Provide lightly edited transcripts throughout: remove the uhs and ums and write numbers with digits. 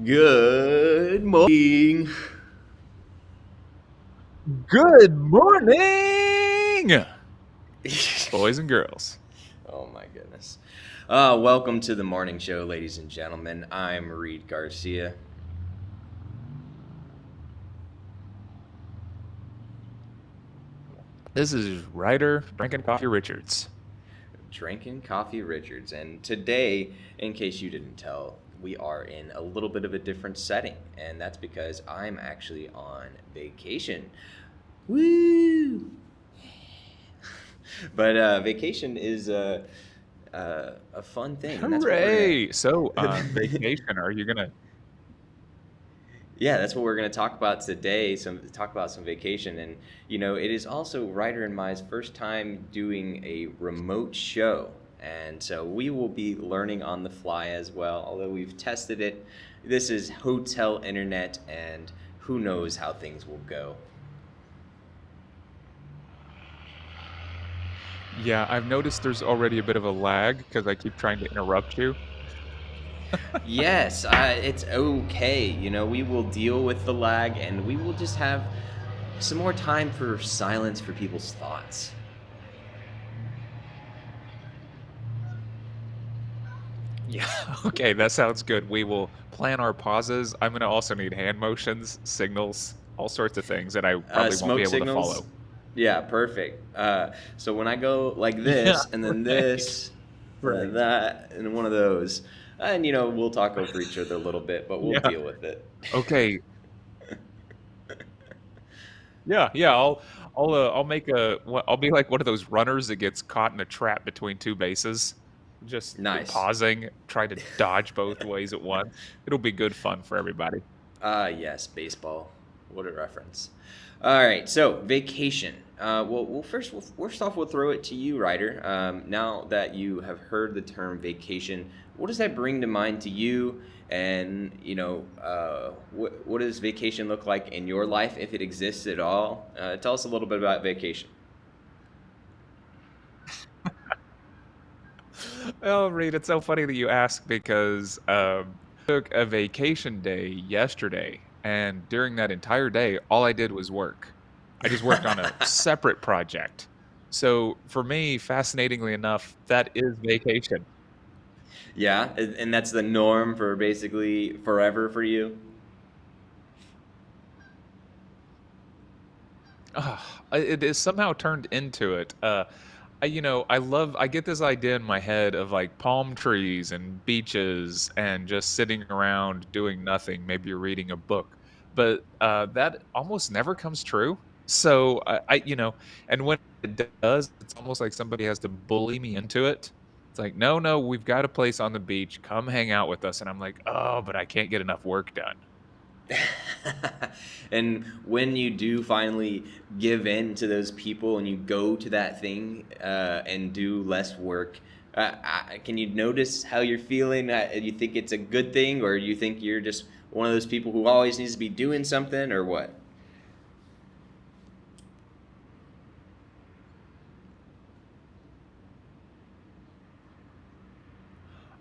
Good morning. Good morning, boys and girls. Oh my goodness. Welcome to the morning show, ladies and gentlemen. I'm Reed Garcia. This is Ryder Drinking Coffee Richards. Drinking Coffee Richards. And today, in case you didn't tell, we are in a little bit of a different setting. And that's because I'm actually on vacation. Woo! But vacation is a fun thing, and that's what we're gonna. Hooray! So, on vacation, are you gonna? Yeah, that's what we're going to talk about today. Talk about some vacation, and it is also Ryder and my's first time doing a remote show, and so we will be learning on the fly as well. Although we've tested it, this is hotel internet, and who knows how things will go. Yeah, I've noticed there's already a bit of a lag because I keep trying to interrupt you. Yes, it's okay. We will deal with the lag, and we will just have some more time for silence for people's thoughts. Yeah, okay, that sounds good. We will plan our pauses. I'm gonna also need hand motions, signals, all sorts of things that I probably won't be Smoke able to signals. follow. Yeah, perfect. So when I go like Yeah, this, and then right, this, and then right. that, and one of those, and we'll talk over each other a little bit, but we'll Yeah. deal with it. Okay, yeah. I'll make I'll be like one of those runners that gets caught in a trap between two bases, just Nice. pausing, try to dodge both ways at once. It'll be good fun for everybody. Yes, baseball. What a reference. All right, so vacation. First off, we'll throw it to you, Ryder. Now that you have heard the term vacation, what does that bring to mind to you? And what does vacation look like in your life, if it exists at all? Tell us a little bit about vacation. Oh, Reed, it's so funny that you ask because took a vacation day yesterday, and during that entire day, all I did was work. I just worked on a separate project. So for me, fascinatingly enough, that is vacation. Yeah, and that's the norm for basically forever for you. It is somehow turned into it. I get this idea in my head of like palm trees and beaches and just sitting around doing nothing. Maybe you're reading a book, but that almost never comes true. So and when it does, it's almost like somebody has to bully me into it. It's like, no, no, we've got a place on the beach. Come hang out with us. And I'm like, oh, but I can't get enough work done. And when you do finally give in to those people and you go to that thing and do less work, can you notice how you're feeling? You think it's a good thing, or you think you're just one of those people who always needs to be doing something, or what?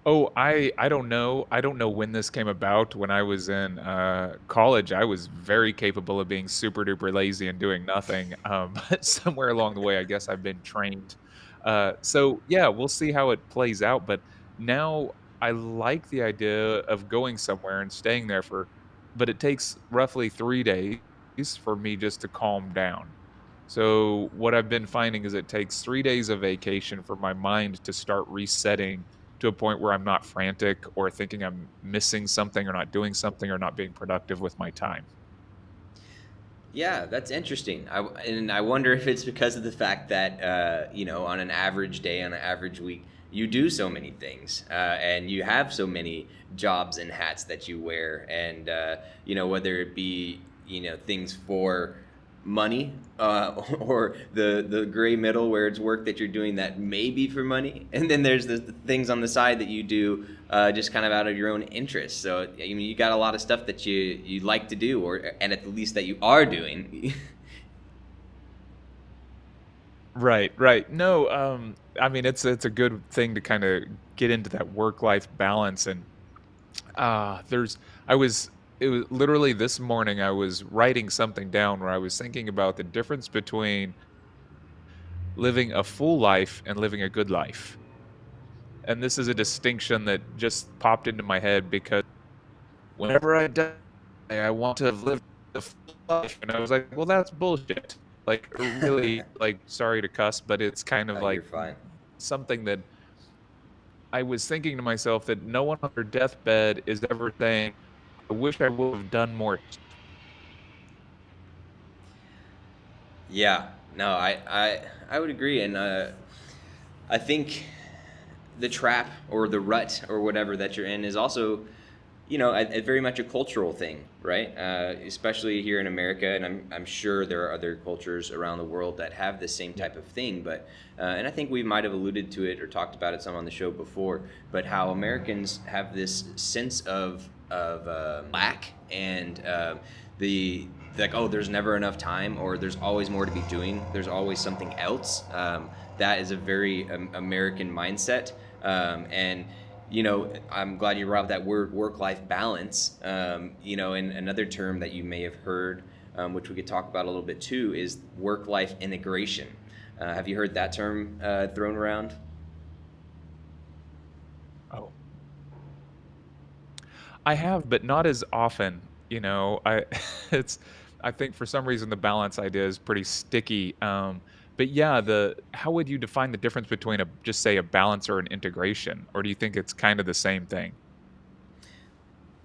Oh, I don't know. I don't know when this came about. When I was in college, I was very capable of being super duper lazy and doing nothing. But somewhere along the way, I guess I've been trained. So yeah, we'll see how it plays out. But now I like the idea of going somewhere and staying there but it takes roughly 3 days for me just to calm down. So what I've been finding is it takes 3 days of vacation for my mind to start resetting to a point where I'm not frantic or thinking I'm missing something or not doing something or not being productive with my time. Yeah, that's interesting. And I wonder if it's because of the fact that, on an average day, on an average week, you do so many things and you have so many jobs and hats that you wear. And, whether it be, things for money or the gray middle where it's work that you're doing that may be for money. And then there's the things on the side that you do just kind of out of your own interest. So I mean, you got a lot of stuff that you like to do, or and at least that you are doing. Right, right. No, I mean it's a good thing to kind of get into that work life balance and There's I was it was literally this morning I was writing something down where I was thinking about the difference between living a full life and living a good life. And this is a distinction that just popped into my head because whenever I die, I want to have lived a full life. And I was like, well, that's bullshit. Like, really, like, sorry to cuss, but it's kind of You're like fine. something that I was thinking to myself that no one on their deathbed is ever saying, I wish I would have done more. Yeah, no, I would agree, and I think the trap or the rut or whatever that you're in is also, a very much a cultural thing, right? Especially here in America, and I'm sure there are other cultures around the world that have the same Yeah. type of thing. But and I think we might have alluded to it or talked about it some on the show before. But how Americans have this sense of lack and the like, oh, there's never enough time, or there's always more to be doing. There's always something else. That is a very American mindset, and I'm glad you brought up that word work-life balance. And another term that you may have heard, which we could talk about a little bit too, is work-life integration. Have you heard that term thrown around? Oh, I have, but not as often. I it's I think for some reason the balance idea is pretty sticky. But yeah, the how would you define the difference between a just say a balance or an integration, or do you think it's kind of the same thing?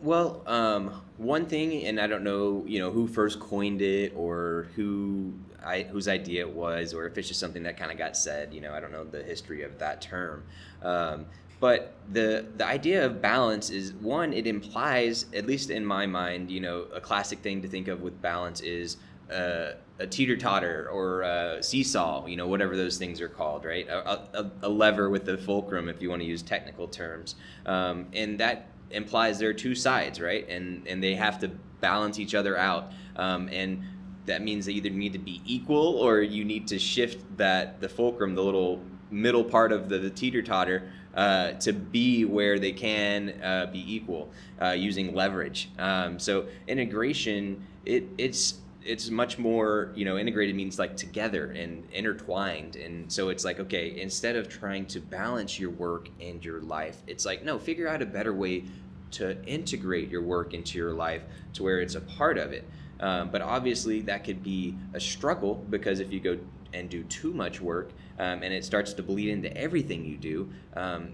Well, one thing, and I don't know, who first coined it or whose idea it was, or if it's just something that kind of got said. I don't know the history of that term. Um, but the idea of balance is one. It implies, at least in my mind, a classic thing to think of with balance is a teeter totter or a seesaw. Whatever those things are called, right? A lever with a fulcrum, if you want to use technical terms, and that implies there are two sides, right? And they have to balance each other out. And that means they either need to be equal or you need to shift the fulcrum, the little middle part of the teeter totter, to be where they can be equal using leverage. So integration, it's much more, integrated means like together and intertwined. And so it's like, okay, instead of trying to balance your work and your life, it's like, no, figure out a better way to integrate your work into your life to where it's a part of it. But obviously that could be a struggle, because if you go and do too much work, and it starts to bleed into everything you do,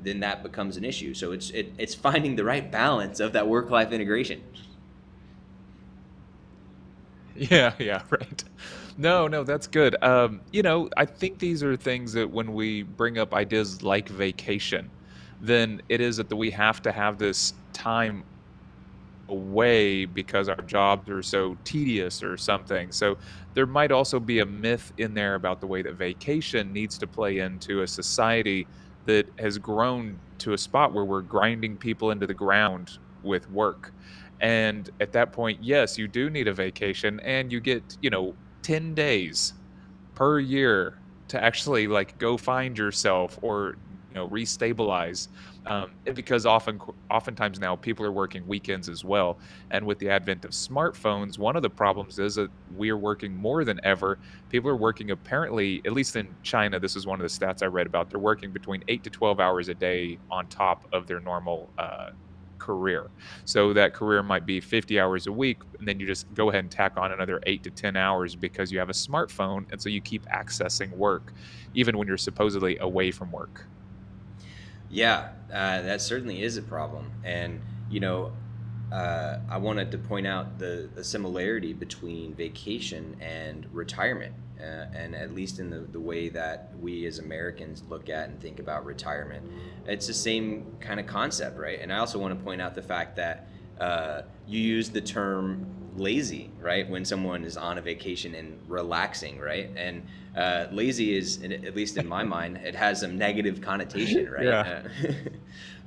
then that becomes an issue. So it's finding the right balance of that work-life integration. Yeah, yeah, right. No, no, that's good. I think these are things that when we bring up ideas like vacation, then it is that we have to have this time away because our jobs are so tedious or something. So there might also be a myth in there about the way that vacation needs to play into a society that has grown to a spot where we're grinding people into the ground with work. And at that point, yes, you do need a vacation and you get, 10 days per year to actually like go find yourself or restabilize, because oftentimes now people are working weekends as well, and with the advent of smartphones, one of the problems is that we are working more than ever. People are working, apparently, at least in China, this is one of the stats I read about, they're working between 8 to 12 hours a day on top of their normal career. So that career might be 50 hours a week, and then you just go ahead and tack on another 8 to 10 hours because you have a smartphone, and so you keep accessing work even when you're supposedly away from work. Yeah, that certainly is a problem. And, I wanted to point out the similarity between vacation and retirement. And at least in the way that we as Americans look at and think about retirement, it's the same kind of concept, right? And I also want to point out the fact that you use the term lazy, right, when someone is on a vacation and relaxing, right? And lazy is, at least in my mind, it has some negative connotation, right?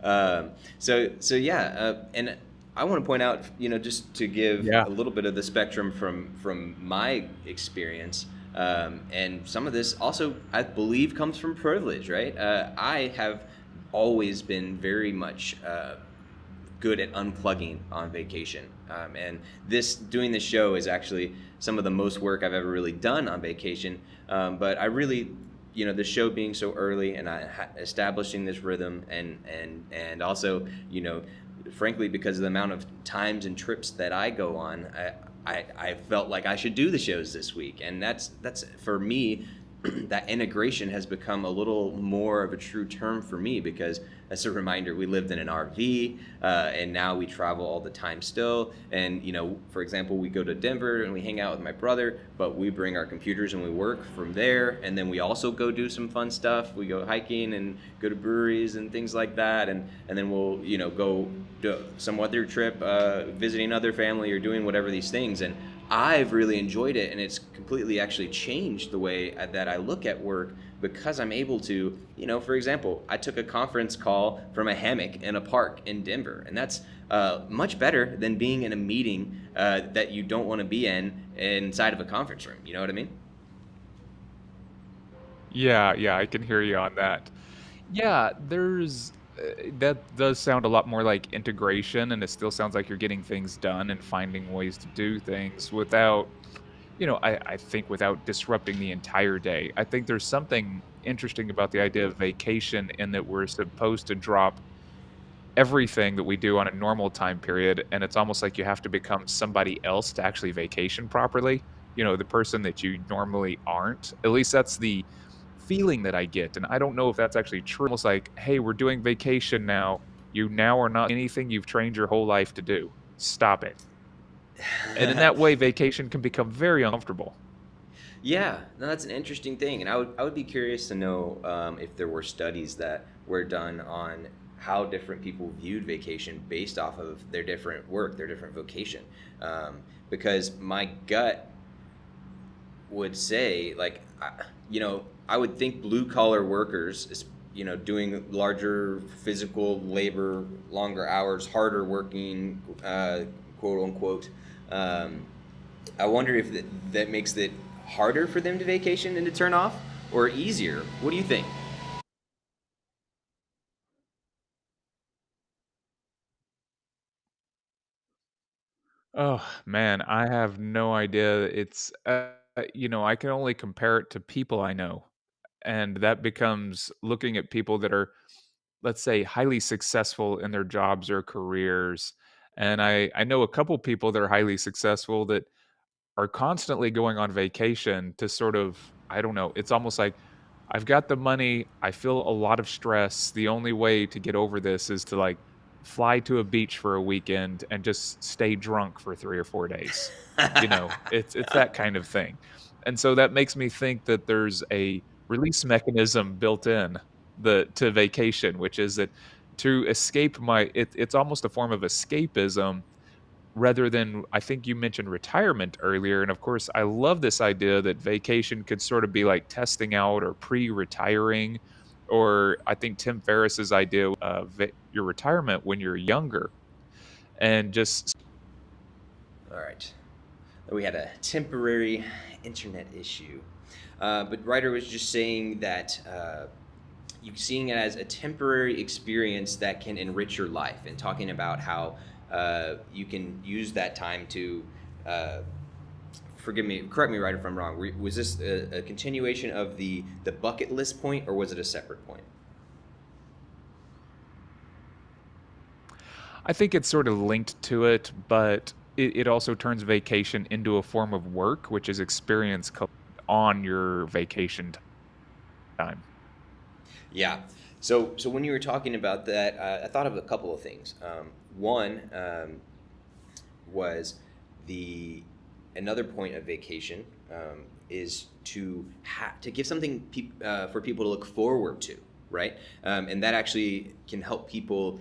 Yeah. So yeah, and I want to point out, just to give Yeah. a little bit of the spectrum from my experience, and some of this also, I believe, comes from privilege, right? I have always been very much good at unplugging on vacation. And doing this show is actually some of the most work I've ever really done on vacation. But I really, the show being so early and establishing this rhythm, and also, frankly, because of the amount of times and trips that I go on, I felt like I should do the shows this week. And that's for me, that integration has become a little more of a true term for me, because as a reminder, we lived in an RV, and now we travel all the time still. And, for example, we go to Denver and we hang out with my brother, but we bring our computers and we work from there. And then we also go do some fun stuff. We go hiking and go to breweries and things like that. And then we'll, go do some other trip, visiting other family or doing whatever these things. And I've really enjoyed it, and it's completely actually changed the way that I look at work, because I'm able to, for example, I took a conference call from a hammock in a park in Denver, and that's much better than being in a meeting that you don't want to be inside of a conference room. You know what I mean? Yeah, yeah, I can hear you on that. Yeah, that does sound a lot more like integration, and it still sounds like you're getting things done and finding ways to do things without, I think without disrupting the entire day. I think there's something interesting about the idea of vacation in that we're supposed to drop everything that we do on a normal time period, and it's almost like you have to become somebody else to actually vacation properly. The person that you normally aren't. At least that's the feeling that I get, and I don't know if that's actually true. Almost like, "Hey, we're doing vacation now. You now are not anything you've trained your whole life to do. Stop it." And in that way, vacation can become very uncomfortable. Yeah, no, that's an interesting thing, and I would be curious to know if there were studies that were done on how different people viewed vacation based off of their different work, their different vocation. Because my gut would say, like, I would think blue collar workers is, doing larger physical labor, longer hours, harder working, quote unquote. Um, I wonder if that makes it harder for them to vacation and to turn off, or easier. What do you think? Oh, man, I have no idea. I can only compare it to people I know, and that becomes looking at people that are, let's say, highly successful in their jobs or careers. And I know a couple people that are highly successful that are constantly going on vacation to sort of, I don't know, it's almost like, I've got the money, I feel a lot of stress. The only way to get over this is to like fly to a beach for a weekend and just stay drunk for 3 or 4 days. It's that kind of thing. And so that makes me think that there's a release mechanism built in the to vacation, which is that to escape it's almost a form of escapism rather than. I think you mentioned retirement earlier, and of course, I love this idea that vacation could sort of be like testing out or pre-retiring, or I think Tim Ferriss's idea of your retirement when you're younger, and just All right. We had a temporary internet issue. But Ryder was just saying that you seeing it as a temporary experience that can enrich your life, and talking about how you can use that time to, uh, correct me, Ryder, if I'm wrong. Was this a continuation of the bucket list point, or was it a separate point? I think it's sort of linked to it, but it also turns vacation into a form of work, which is on your vacation time. Yeah. So when you were talking about that, I thought of a couple of things. One was the another point of vacation is to give something for people to look forward to, right? And that actually can help people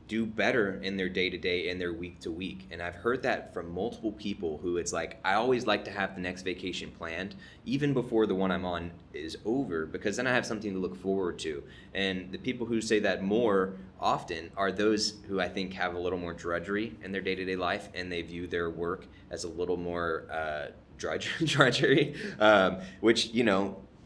do better in their day to day and their week to week. And I've heard that from multiple people who it's like, I always like to have the next vacation planned even before the one I'm on is over, because then I have something to look forward to. And the people who say that more often are those who I think have a little more drudgery in their day to day life, and they view their work as a little more drudgery, which,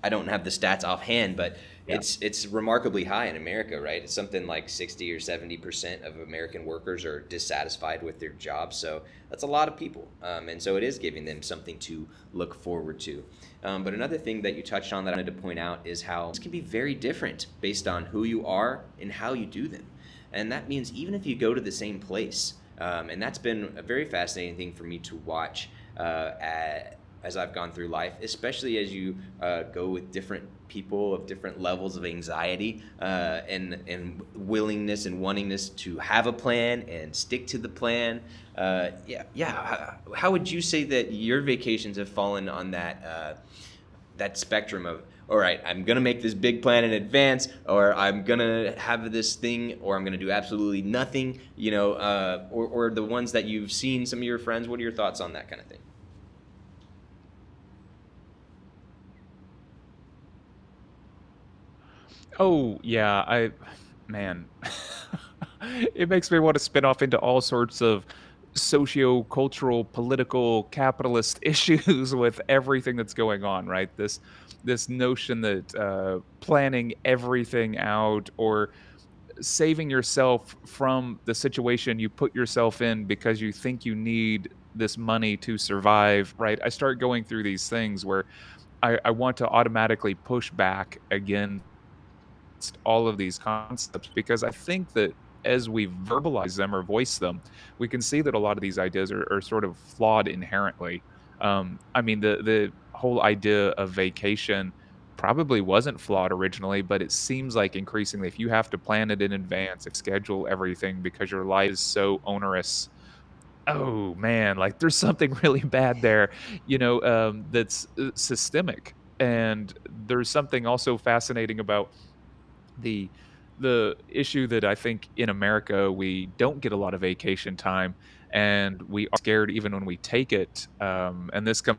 I don't have the stats offhand, but Yeah. it's remarkably high in America, right? It's something like 60 or 70% of American workers are dissatisfied with their job. So that's a lot of people. And so it is giving them something to look forward to. But another thing that you touched on that I wanted to point out is how this can be very different based on who you are and how you do them. And that means even if you go to the same place, and that's been a very fascinating thing for me to watch as I've gone through life, especially as you go with different people of different levels of anxiety and willingness and wantingness to have a plan and stick to the plan. Yeah. How would you say that your vacations have fallen on that spectrum of, all right, I'm going to make this big plan in advance, or I'm going to have this thing, or I'm going to do absolutely nothing, or the ones that you've seen some of your friends? What are your thoughts on that kind of thing? Oh, yeah, man, it makes me want to spin off into all sorts of socio-cultural, political, capitalist issues with everything that's going on, right? This notion that planning everything out or saving yourself from the situation you put yourself in because you think you need this money to survive, right? I start going through these things where I want to automatically push back against all of these concepts because I think that as we verbalize them or voice them, we can see that a lot of these ideas are sort of flawed inherently. I mean, the whole idea of vacation probably wasn't flawed originally, but it seems like increasingly, if you have to plan it in advance and schedule everything because your life is so onerous, oh man, like there's something really bad there, that's systemic. And there's something also fascinating about the the issue that I think in America we don't get a lot of vacation time, and we are scared even when we take it. And this comes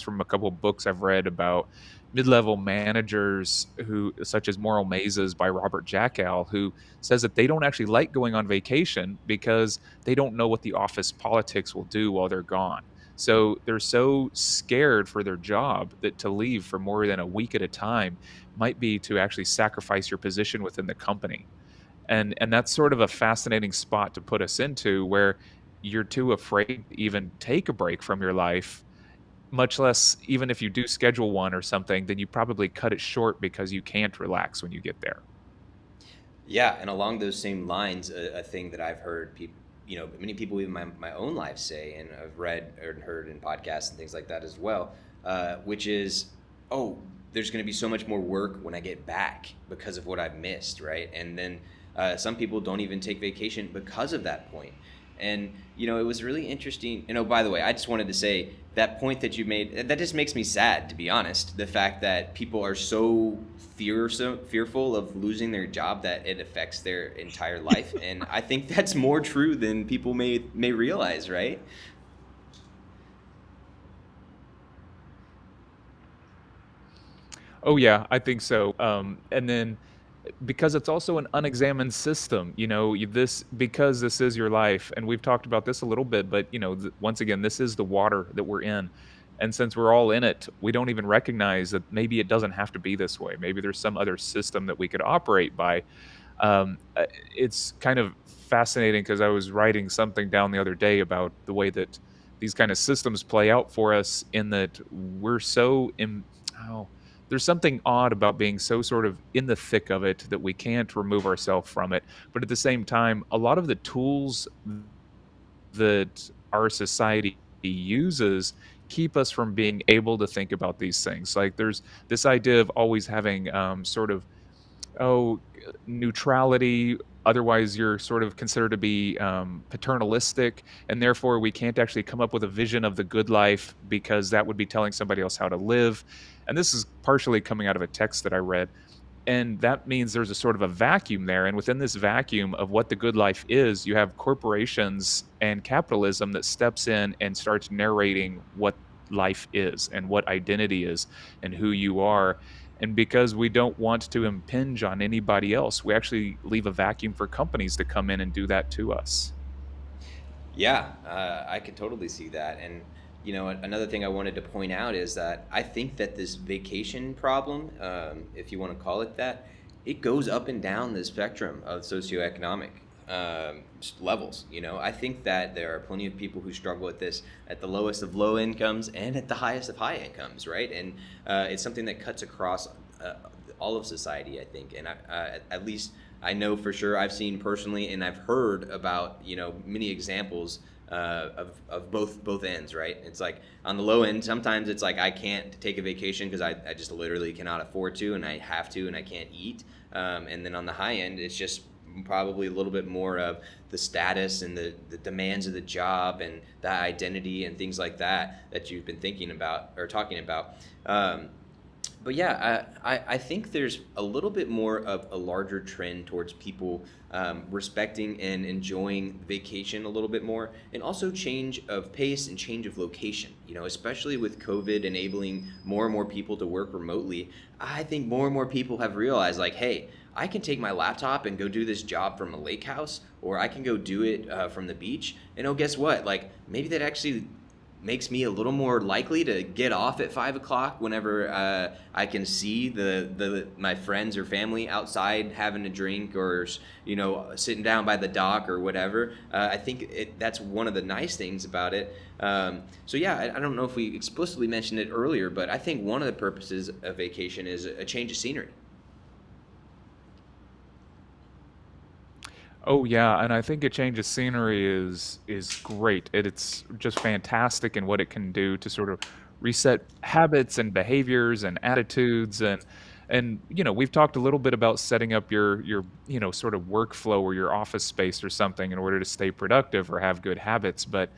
from a couple of books I've read about mid-level managers who, such as Moral Mazes by Robert Jackow, who says that they don't actually like going on vacation because they don't know what the office politics will do while they're gone. So they're so scared for their job that to leave for more than a week at a time might be to actually sacrifice your position within the company. And that's sort of a fascinating spot to put us into where you're too afraid to even take a break from your life, much less even if you do schedule one or something, then you probably cut it short because you can't relax when you get there. Yeah, and along those same lines, a thing that I've heard people, many people even my own life say, and I've read and heard in podcasts and things like that as well, which is, oh, there's going to be so much more work when I get back because of what I've missed, right? And then some people don't even take vacation because of that point. And it was really interesting. By the way, I just wanted to say that point that you made, that just makes me sad, to be honest. The fact that people are so fearful of losing their job that it affects their entire life, and I think that's more true than people may realize, right? Oh yeah, I think so. And then because it's also an unexamined system, this because this is your life, and we've talked about this a little bit, but once again, this is the water that we're in, and since we're all in it, we don't even recognize that maybe it doesn't have to be this way. Maybe there's some other system that we could operate by. It's kind of fascinating because I was writing something down the other day about the way that these kind of systems play out for us in that we're so oh, there's something odd about being so sort of in the thick of it that we can't remove ourselves from it. But at the same time, a lot of the tools that our society uses keep us from being able to think about these things. Like there's this idea of always having sort of oh, neutrality. Otherwise, you're sort of considered to be paternalistic, and therefore we can't actually come up with a vision of the good life because that would be telling somebody else how to live. And this is partially coming out of a text that I read. And that means there's a sort of a vacuum there. And within this vacuum of what the good life is, you have corporations and capitalism that steps in and starts narrating what life is and what identity is and who you are. And because we don't want to impinge on anybody else, we actually leave a vacuum for companies to come in and do that to us. Yeah, I could totally see that. And Another thing I wanted to point out is that I think that this vacation problem, if you want to call it that, it goes up and down the spectrum of socioeconomic levels. I think that there are plenty of people who struggle with this at the lowest of low incomes and at the highest of high incomes, right? And it's something that cuts across all of society, I think. And at least I know for sure, I've seen personally, and I've heard about many examples of both ends, right? It's like on the low end, sometimes it's like I can't take a vacation because I just literally cannot afford to, and I have to, and I can't eat. And then on the high end, it's just probably a little bit more of the status and the demands of the job and that identity and things like that you've been thinking about or talking about. But yeah, I think there's a little bit more of a larger trend towards people respecting and enjoying vacation a little bit more, and also change of pace and change of location. Especially with COVID enabling more and more people to work remotely, I think more and more people have realized, like, hey, I can take my laptop and go do this job from a lake house, or I can go do it from the beach. And oh, guess what? Like, maybe that actually makes me a little more likely to get off at 5 o'clock whenever I can see my friends or family outside having a drink, or sitting down by the dock or whatever. I think that's one of the nice things about it. So yeah, I don't know if we explicitly mentioned it earlier, but I think one of the purposes of vacation is a change of scenery. Oh yeah, and I think a change of scenery is great. It's just fantastic in what it can do to sort of reset habits and behaviors and attitudes, and we've talked a little bit about setting up your sort of workflow or your office space or something in order to stay productive or have good habits. But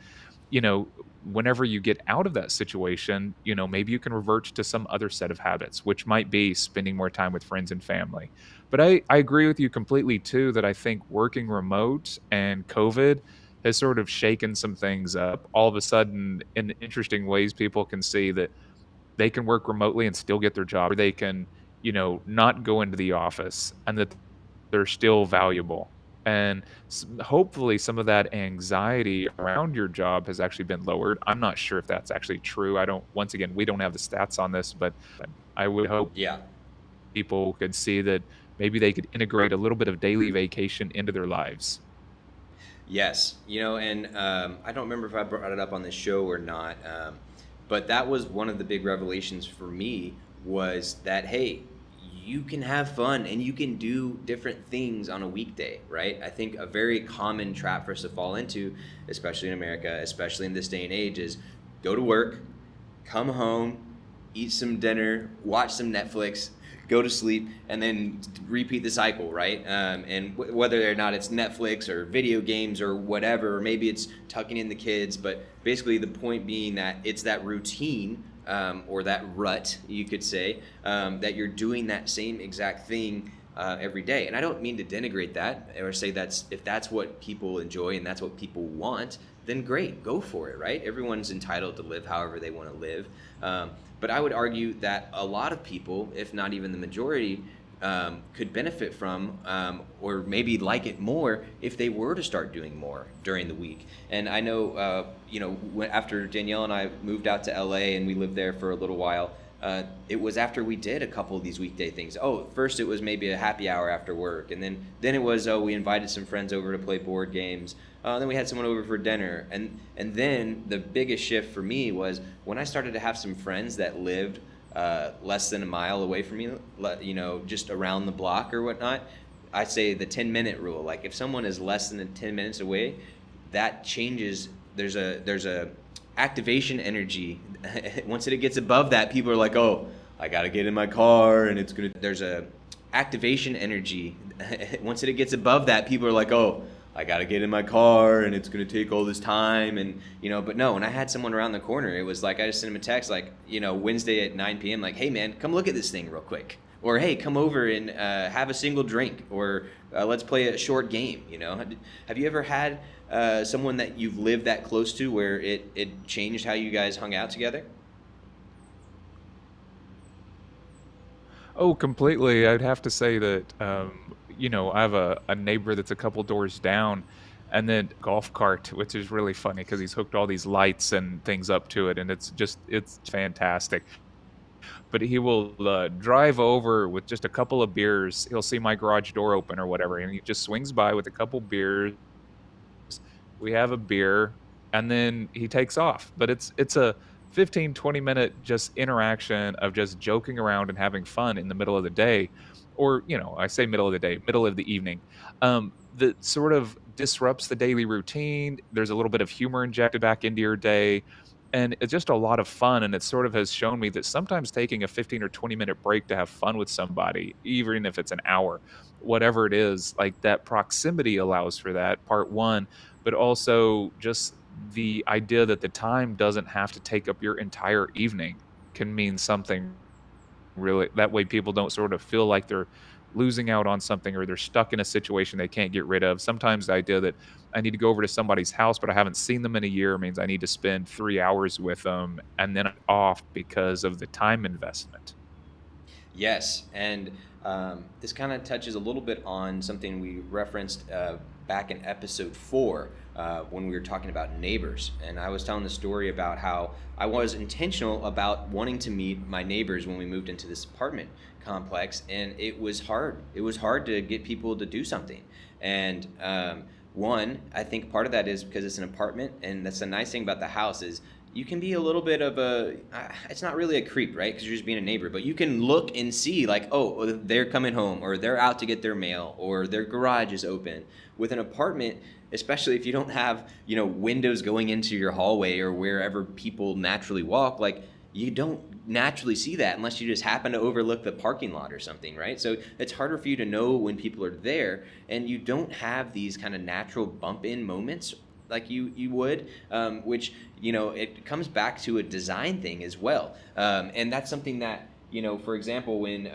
you know, whenever you get out of that situation, maybe you can revert to some other set of habits, which might be spending more time with friends and family. But I agree with you completely too that I think working remote and COVID has sort of shaken some things up. All of a sudden, in interesting ways, people can see that they can work remotely and still get their job, or they can, not go into the office and that they're still valuable. And hopefully, some of that anxiety around your job has actually been lowered. I'm not sure if that's actually true. I don't, once again, we don't have the stats on this, but I would hope Yeah. people could see that maybe they could integrate a little bit of daily vacation into their lives. Yes, and I don't remember if I brought it up on the show or not, but that was one of the big revelations for me, was that, hey, you can have fun and you can do different things on a weekday, right? I think a very common trap for us to fall into, especially in America, especially in this day and age, is go to work, come home, eat some dinner, watch some Netflix, go to sleep, and then repeat the cycle, right? And whether or not it's Netflix or video games or whatever, or maybe it's tucking in the kids, but basically the point being that it's that routine, or that rut, you could say, that you're doing that same exact thing every day. And I don't mean to denigrate that or say if that's what people enjoy and that's what people want, then great, go for it, right? Everyone's entitled to live however they want to live. But I would argue that a lot of people, if not even the majority, could benefit from, or maybe like it more if they were to start doing more during the week. And I know, after Danielle and I moved out to LA and we lived there for a little while, it was after we did a couple of these weekday things. Oh, first it was maybe a happy hour after work, and then it was, we invited some friends over to play board games. Then we had someone over for dinner, and then the biggest shift for me was when I started to have some friends that lived less than a mile away from me, just around the block or whatnot. I say the 10-minute rule. Like if someone is less than 10 minutes away, that changes. There's a activation energy. Once it gets above that, people are like, oh, I gotta get in my car, and there's a activation energy. Once it gets above that, people are like, oh, I gotta get in my car, and it's gonna take all this time, and but no, when I had someone around the corner, it was like I just sent them a text, like, Wednesday at 9 p.m. like, hey man, come look at this thing real quick, or hey, come over and have a single drink, or let's play a short game. Have you ever had someone that you've lived that close to where it changed how you guys hung out together? Oh, completely. I'd have to say that, I have a neighbor that's a couple doors down, and then golf cart, which is really funny because he's hooked all these lights and things up to it, and it's fantastic. But he will, drive over with just a couple of beers. He'll see my garage door open or whatever, and he just swings by with a couple beers. We have a beer, and then he takes off. But it's a 15-20 minute just interaction of just joking around and having fun in the middle of the day, or, I say middle of the day, middle of the evening, that sort of disrupts the daily routine. There's a little bit of humor injected back into your day, and it's just a lot of fun, and it sort of has shown me that sometimes taking a 15 or 20-minute break to have fun with somebody, even if it's an hour, whatever it is, like, that proximity allows for that, part 1, but also just the idea that the time doesn't have to take up your entire evening can mean something really. That way people don't sort of feel like they're losing out on something or they're stuck in a situation they can't get rid of. Sometimes the idea that I need to go over to somebody's house, but I haven't seen them in a year means I need to spend 3 hours with them and then I'm off because of the time investment. Yes, and this kind of touches a little bit on something we referenced back in episode 4 when we were talking about neighbors. And I was telling the story about how I was intentional about wanting to meet my neighbors when we moved into this apartment complex, and it was hard. It was hard to get people to do something. And one, I think part of that is because it's an apartment, and that's the nice thing about the house is you can be a little bit of a it's not really a creep, right? Because you're just being a neighbor, but you can look and see like, oh, they're coming home, or they're out to get their mail, or their garage is open. With an apartment, especially if you don't have windows going into your hallway or wherever people naturally walk, like, you don't naturally see that unless you just happen to overlook the parking lot or something, right? So it's harder for you to know when people are there, and you don't have these kind of natural bump in moments like you would, which it comes back to a design thing as well, and that's something that, for example, when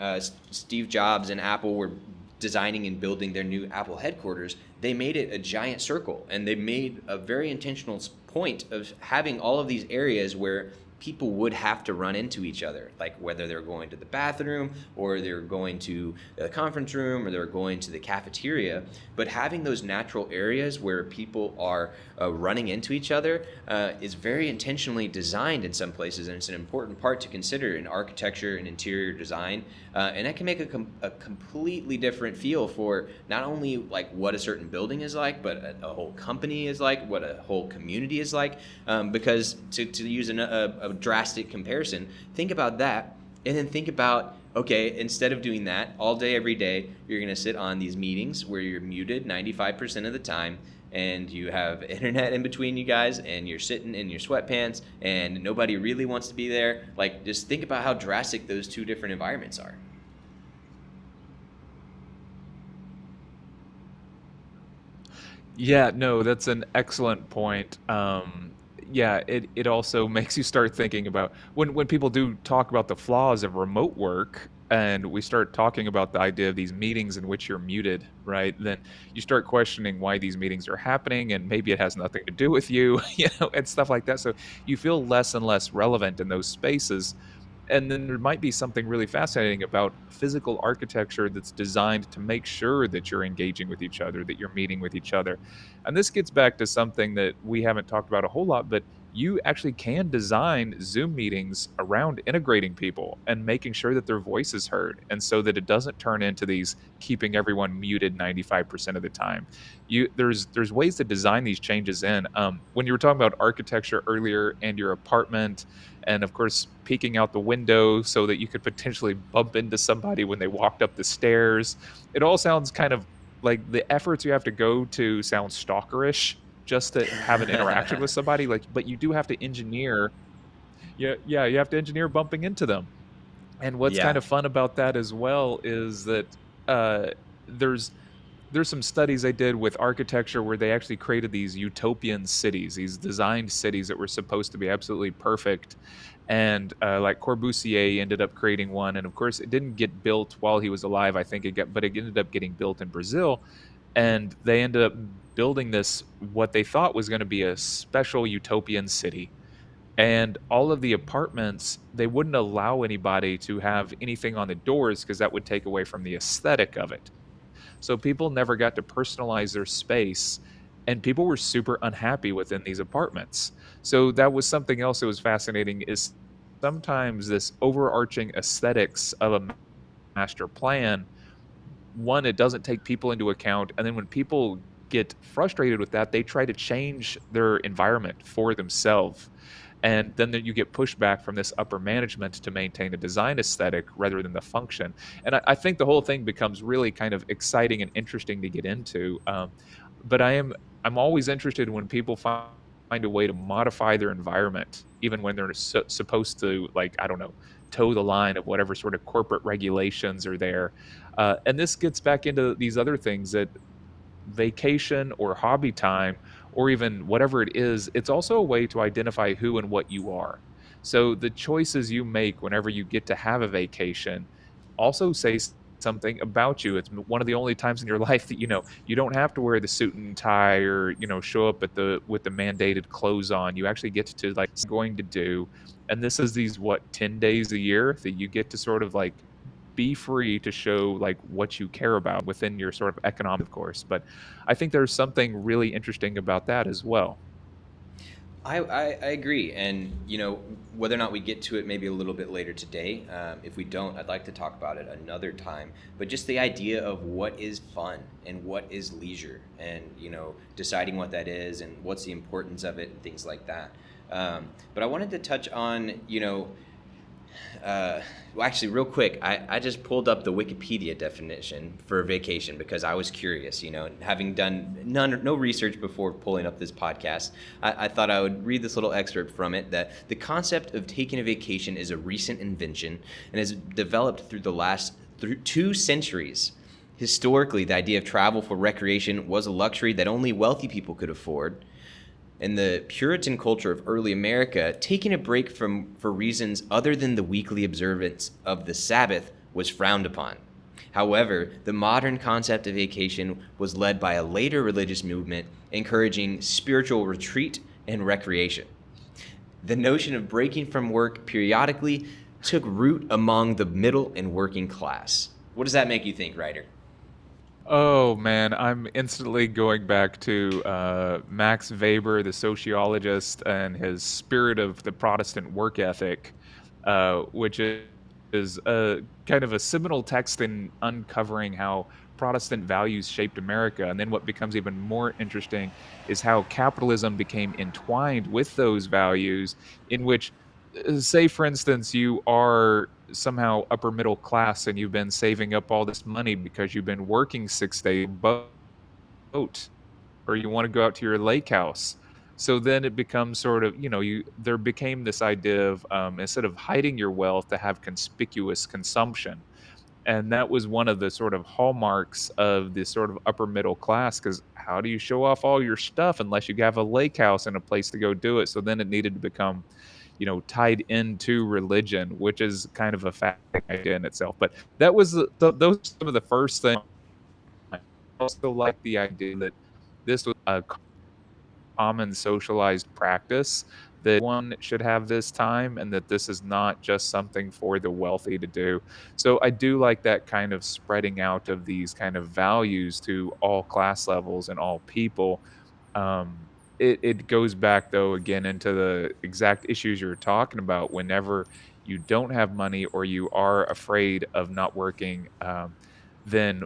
Steve Jobs and Apple were designing and building their new Apple headquarters, they made it a giant circle, and they made a very intentional point of having all of these areas where people would have to run into each other, like whether they're going to the bathroom or they're going to the conference room or they're going to the cafeteria. But having those natural areas where people are running into each other is very intentionally designed in some places, and it's an important part to consider in architecture and interior design. And that can make a completely different feel for not only like what a certain building is like, but a whole company is like, what a whole community is like. Because to use a drastic comparison, think about that, and then think about, okay, instead of doing that all day, every day, you're going to sit on these meetings where you're muted 95% of the time, and you have internet in between you guys, and you're sitting in your sweatpants, and nobody really wants to be there. Like, just think about how drastic those two different environments are. Yeah, no, that's an excellent point. Yeah, it also makes you start thinking about when people do talk about the flaws of remote work, and we start talking about the idea of these meetings in which you're muted, right? Then you start questioning why these meetings are happening, and maybe it has nothing to do with you, and stuff like that. So you feel less and less relevant in those spaces. And then there might be something really fascinating about physical architecture that's designed to make sure that you're engaging with each other, that you're meeting with each other. And this gets back to something that we haven't talked about a whole lot, but you actually can design Zoom meetings around integrating people and making sure that their voice is heard, and so that it doesn't turn into these keeping everyone muted 95% of the time. There's ways to design these changes in. When you were talking about architecture earlier and your apartment, and of course peeking out the window so that you could potentially bump into somebody when they walked up the stairs, it all sounds kind of like the efforts you have to go to sound stalkerish just to have an interaction with somebody, like, but you do have to engineer. Yeah, you have to engineer bumping into them. And what's kind Yeah. of fun about that as well is that uh there's there's some studies I did with architecture where they actually created these utopian cities, these designed cities that were supposed to be absolutely perfect. And like Corbusier ended up creating one, and of course it didn't get built while he was alive. I think but it ended up getting built in Brazil, and they ended up building this what they thought was going to be a special utopian city. And all of the apartments, they wouldn't allow anybody to have anything on the doors because that would take away from the aesthetic of it. So people never got to personalize their space. and people were super unhappy within these apartments. So that was something else that was fascinating is sometimes this overarching aesthetics of a master plan, one, it doesn't take people into account, and then when people get frustrated with that, they try to change their environment for themselves. And then you get pushback from this upper management to maintain a design aesthetic rather than the function. And I think the whole thing becomes really kind of exciting and interesting to get into. But I'm always interested when people find a way to modify their environment, even when they're supposed to, like, I don't know, toe the line of whatever sort of corporate regulations are there. And this gets back into these other things that vacation or hobby time or even whatever it is, it's also a way to identify who and what you are. So the choices you make whenever you get to have a vacation also say something about you. It's one of the only times in your life that you don't have to wear the suit and tie or show up at the with the mandated clothes on. You actually get to like going to do, and this is these 10 days a year that you get to sort of like be free to show like what you care about within your sort of economic, of course. But I think there's something really interesting about that as well. I agree. And, whether or not we get to it maybe a little bit later today, if we don't, I'd like to talk about it another time. But just the idea of what is fun and what is leisure and, deciding what that is and what's the importance of it and things like that. But I wanted to touch on, well, actually, real quick, I just pulled up the Wikipedia definition for vacation because I was curious, having done no research before pulling up this podcast. I thought I would read this little excerpt from it that the concept of taking a vacation is a recent invention and has developed through 2 centuries. Historically, the idea of travel for recreation was a luxury that only wealthy people could afford. In the Puritan culture of early America, taking a break for reasons other than the weekly observance of the Sabbath was frowned upon. However, the modern concept of vacation was led by a later religious movement encouraging spiritual retreat and recreation. The notion of breaking from work periodically took root among the middle and working class. What does that make you think, Ryder? Oh man, I'm instantly going back to Max Weber, the sociologist, and his spirit of the Protestant work ethic, which is a kind of a seminal text in uncovering how Protestant values shaped America. And then what becomes even more interesting is how capitalism became entwined with those values, in which, say, for instance, you are somehow upper middle class and you've been saving up all this money because you've been working 6 days boat or you want to go out to your lake house. So then it becomes sort of, you there became this idea of instead of hiding your wealth to have conspicuous consumption. And that was one of the sort of hallmarks of this sort of upper middle class, because how do you show off all your stuff unless you have a lake house and a place to go do it? So then it needed to become, tied into religion, which is kind of a fact idea in itself. But that was those are some of the first things. I also like the idea that this was a common socialized practice, that one should have this time and that this is not just something for the wealthy to do. So I do like that kind of spreading out of these kind of values to all class levels and all people. It goes back though again into the exact issues you're talking about. Whenever you don't have money or you are afraid of not working, then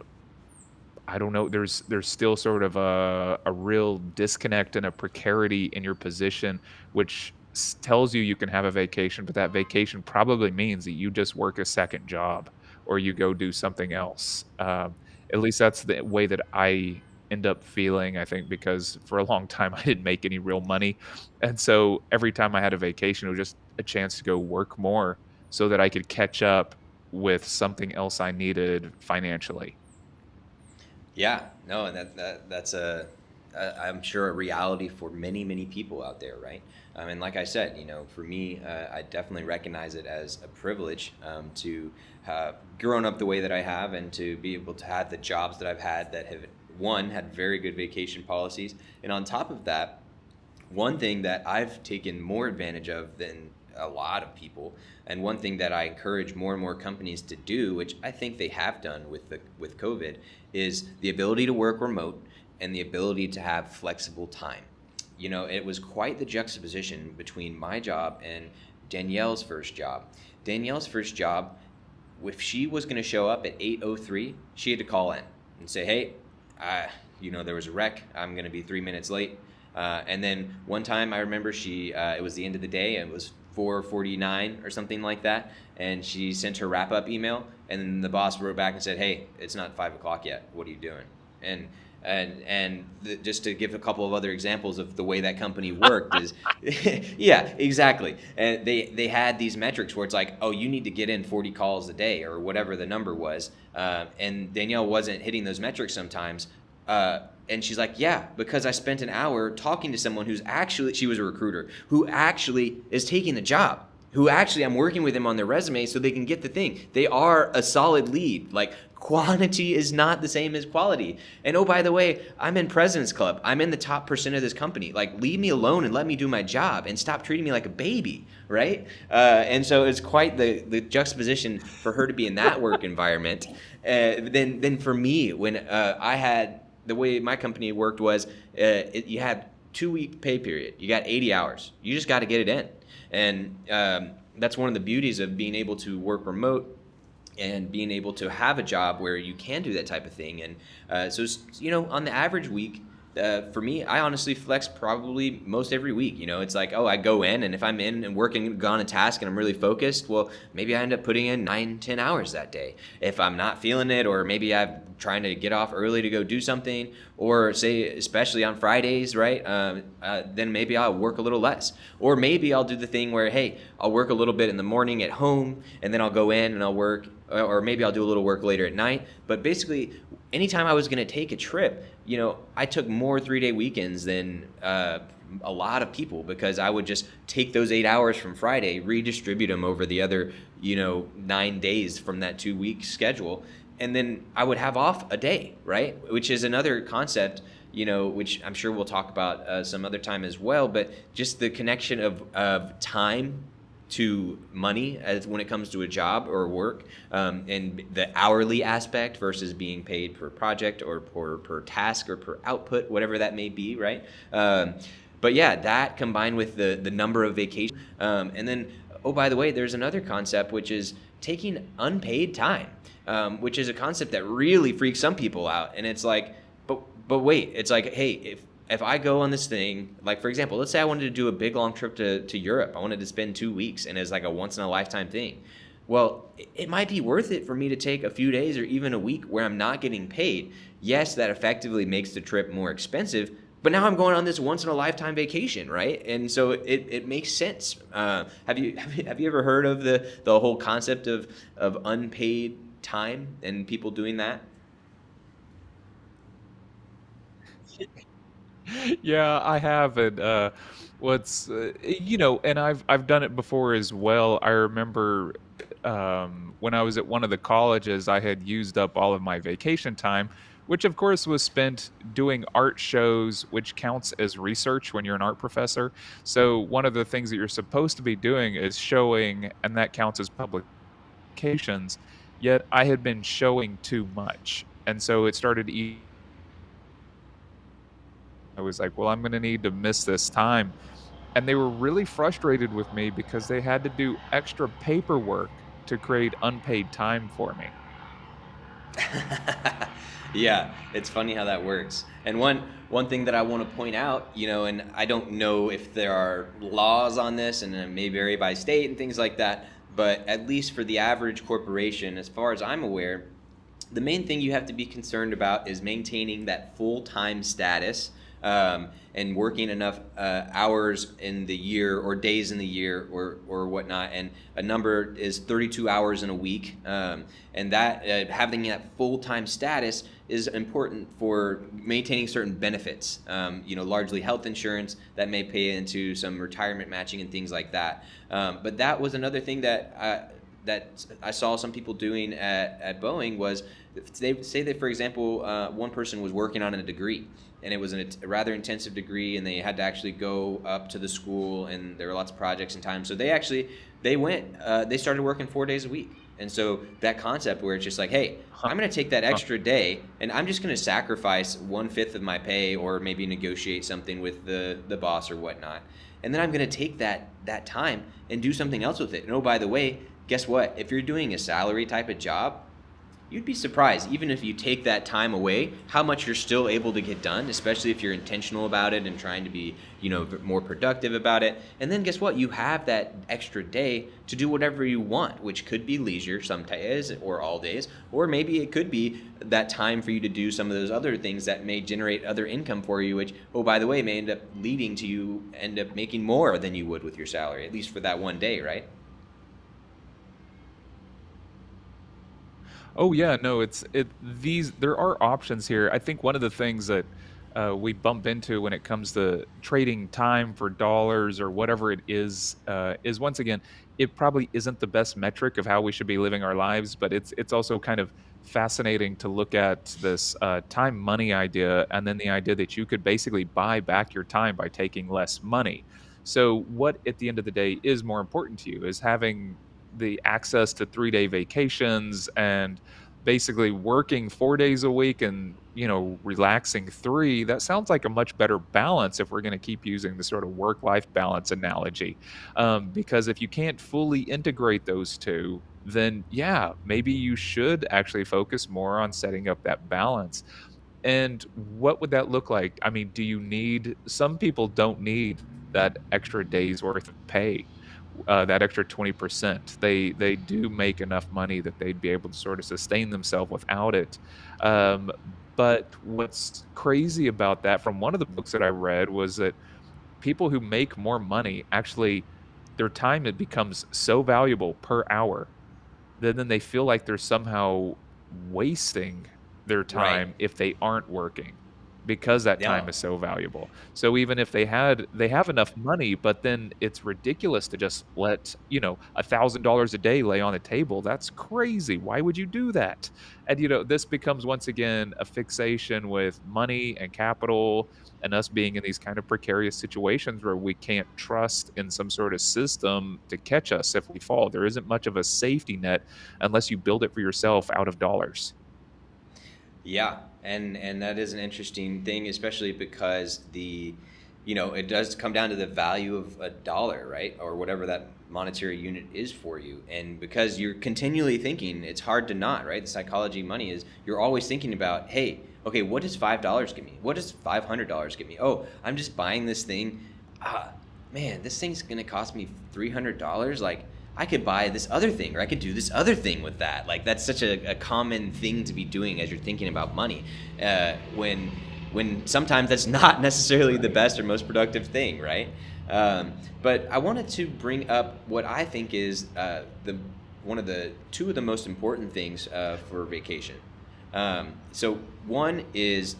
I don't know, there's still sort of a real disconnect and a precarity in your position, which tells you you can have a vacation, but that vacation probably means that you just work a second job or you go do something else. At least that's the way that I end up feeling, I think, because for a long time I didn't make any real money. And so every time I had a vacation, it was just a chance to go work more so that I could catch up with something else I needed financially. Yeah, no, and that's I'm sure a reality for many people out there, right? And like I said, for me, I definitely recognize it as a privilege to have grown up the way that I have, and to be able to have the jobs that I've had that have had very good vacation policies, and on top of that, one thing that I've taken more advantage of than a lot of people, and one thing that I encourage more and more companies to do, which I think they have done with COVID, is the ability to work remote and the ability to have flexible time. It was quite the juxtaposition between my job and Danielle's first job. Danielle's first job, if she was going to show up at 8:03, she had to call in and say, "Hey, there was a wreck. I'm going to be 3 minutes late." And then one time I remember it was the end of the day, and it was 4:49 or something like that, and she sent her wrap-up email, and then the boss wrote back and said, "Hey, it's not 5 o'clock yet. What are you doing?" Just to give a couple of other examples of the way that company worked is, yeah, exactly. And they had these metrics where it's like, oh, you need to get in 40 calls a day or whatever the number was, and Danielle wasn't hitting those metrics sometimes. And she's like, yeah, because I spent an hour talking to someone she was a recruiter, who actually is taking the job, who actually I'm working with them on their resume so they can get the thing. They are a solid lead. Like, quantity is not the same as quality. And oh, by the way, I'm in President's Club. I'm in the top % of this company. Like, leave me alone and let me do my job and stop treating me like a baby, right? And so it's quite the juxtaposition for her to be in that work environment. Then for me, when I had, the way my company worked was you had 2-week pay period. You got 80 hours. You just got to get it in. And that's one of the beauties of being able to work remote and being able to have a job where you can do that type of thing. And so, on the average week, for me, I honestly flex probably most every week. It's like, oh, I go in, and if I'm in and working on a task and I'm really focused, well, maybe I end up putting in 9-10 hours that day. If I'm not feeling it, or maybe I'm trying to get off early to go do something, or say, especially on Fridays, right, then maybe I'll work a little less. Or maybe I'll do the thing where, hey, I'll work a little bit in the morning at home, and then I'll go in and I'll work, or maybe I'll do a little work later at night. But basically, anytime I was going to take a trip, I took more 3-day weekends than a lot of people, because I would just take those 8 hours from Friday, redistribute them over the other, 9 days from that 2-week schedule, and then I would have off a day, right? Which is another concept, which I'm sure we'll talk about some other time as well, but just the connection of time to money as when it comes to a job or work, and the hourly aspect versus being paid per project or per task or per output, whatever that may be, right? But yeah, that combined with the number of vacations, and then, oh, by the way, there's another concept, which is taking unpaid time, which is a concept that really freaks some people out. And it's like, but wait, it's like, hey, if I go on this thing, like, for example, let's say I wanted to do a big long trip to Europe. I wanted to spend 2 weeks, and it's like a once in a lifetime thing. Well, it might be worth it for me to take a few days or even a week where I'm not getting paid. Yes, that effectively makes the trip more expensive, but now I'm going on this once in a lifetime vacation, right? And so it makes sense. Have you ever heard of the whole concept of unpaid time and people doing that? Yeah, I have, and and I've done it before as well. I remember when I was at one of the colleges, I had used up all of my vacation time, which of course was spent doing art shows, which counts as research when you're an art professor. So one of the things that you're supposed to be doing is showing, and that counts as publications. Yet I had been showing too much, and so it started eating. I was like, well, I'm going to need to miss this time. And they were really frustrated with me because they had to do extra paperwork to create unpaid time for me. Yeah, it's funny how that works. And one thing that I want to point out, and I don't know if there are laws on this, and it may vary by state and things like that, but at least for the average corporation, as far as I'm aware, the main thing you have to be concerned about is maintaining that full-time status, and working enough hours in the year or days in the year or whatnot. And a number is 32 hours in a week. And that having that full-time status is important for maintaining certain benefits, largely health insurance that may pay into some retirement matching and things like that. But that was another thing that I saw some people doing at Boeing was they say that, for example, one person was working on a degree, and it was a rather intensive degree, and they had to actually go up to the school, and there were lots of projects and time. So they started working 4 days a week. And so that concept where it's just like, hey, Huh. I'm going to take that Huh. extra day and I'm just going to sacrifice 1/5 of my pay, or maybe negotiate something with the boss or whatnot. And then I'm going to take that time and do something else with it. And oh, by the way, guess what? If you're doing a salary type of job, you'd be surprised, even if you take that time away, how much you're still able to get done, especially if you're intentional about it and trying to be, more productive about it. And then guess what? You have that extra day to do whatever you want, which could be leisure some days or all days, or maybe it could be that time for you to do some of those other things that may generate other income for you, which, oh, by the way, may end up leading to you end up making more than you would with your salary, at least for that one day, right? Oh yeah, no, these there are options here. I think one of the things that we bump into when it comes to trading time for dollars or whatever it is once again, it probably isn't the best metric of how we should be living our lives, but it's also kind of fascinating to look at this time money idea, and then the idea that you could basically buy back your time by taking less money. So, what at the end of the day is more important to you is having the access to 3-day vacations and basically working 4 days a week and, relaxing 3. That sounds like a much better balance if we're gonna keep using the sort of work-life balance analogy. Because if you can't fully integrate those 2, then, yeah, maybe you should actually focus more on setting up that balance. And what would that look like? I mean, do you need some people don't need that extra day's worth of pay, that extra 20%. They do make enough money that they'd be able to sort of sustain themselves without it. Um, but what's crazy about that from one of the books that I read was that people who make more money actually their time it becomes so valuable per hour then they feel like they're somehow wasting their Right. time if they aren't working because that time No. is so valuable. So even if they have enough money, but then it's ridiculous to just let, $1,000 a day lay on the table. That's crazy. Why would you do that? And this becomes once again a fixation with money and capital and us being in these kind of precarious situations where we can't trust in some sort of system to catch us if we fall. There isn't much of a safety net unless you build it for yourself out of dollars. Yeah, and that is an interesting thing, especially because it does come down to the value of a dollar, right, or whatever that monetary unit is for you. And because you're continually thinking, it's hard to not, right? The psychology of money is you're always thinking about, hey, okay, what does $5 give me? What does $500 give me? Oh, I'm just buying this thing. Ah, man, this thing's gonna cost me $300. Like, I could buy this other thing, or I could do this other thing with that. Like, that's such a common thing to be doing as you're thinking about money. When sometimes that's not necessarily the best or most productive thing, right? But I wanted to bring up what I think is the one of the two of the most important things for vacation. So one is